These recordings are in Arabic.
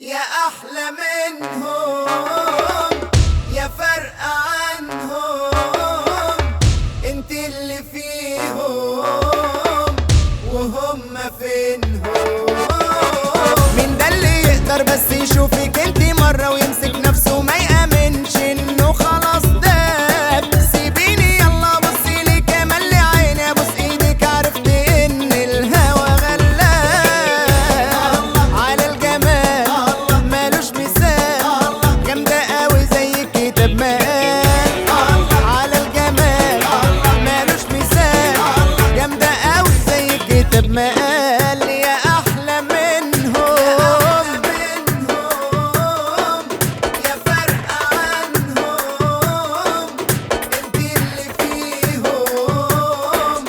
يا أحلى منهم يا فرق عنهم، انت اللي فيهم وهم فينهم. مين ده اللي يقدر بس يشوفك انت مرة ويمسك نفسه ما يأمنش انه خلاص داب؟ سيبيني يلا بصي لي كمان لعيني ابوس ايدك، عرفت ان الهوى غلاب على الجمال مالوش مثال، جامدة قوي زي الكتاب ما قال. على الجمال مالوش مثال، جامدة قوي زي الكتاب ما قال. يا أحلى منهم يا فرق عنهم، انت اللي فيهم.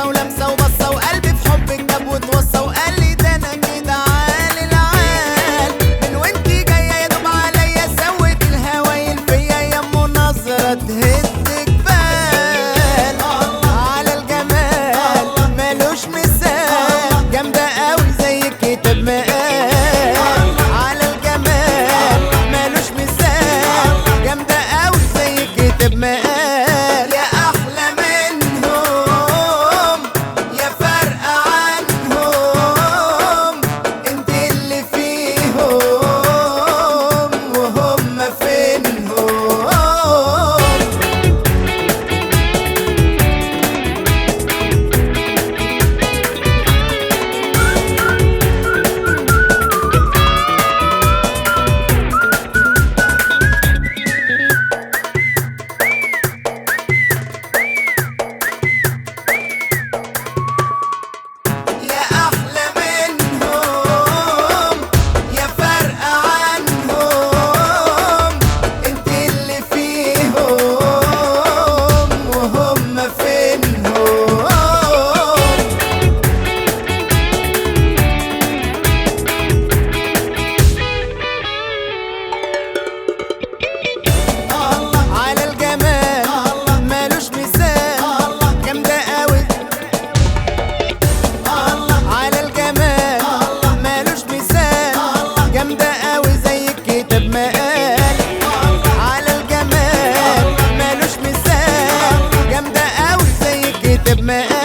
ولمسة وبصة وقلبي في حبك جاب وتوصى وقال لي ده انا كده عالي العال. من وانتي جاية يا دوب عليا سوت الهوايل فيا يا ام نظرة تهد جبال. على الجمال مالوش مثال، جامدة قوي زي الكتاب ما قال. على الجمال مالوش مثال، جامدة قوي زي الكتاب ما قال. يا أحلى منهم يا فرق عنهم، انت اللي فيهم وهم فينهم. يا أحلى منهم يا فرق عنهم، انت اللي فيهم وهم فينهم. على الجمال مالوش مثال، جامدة قوي. على الجمال مالوش مثال، جامدة قوي زي الكتاب ما قال. على الجمال مالوش مثال، جامدة قوي زي الكتاب ما قال.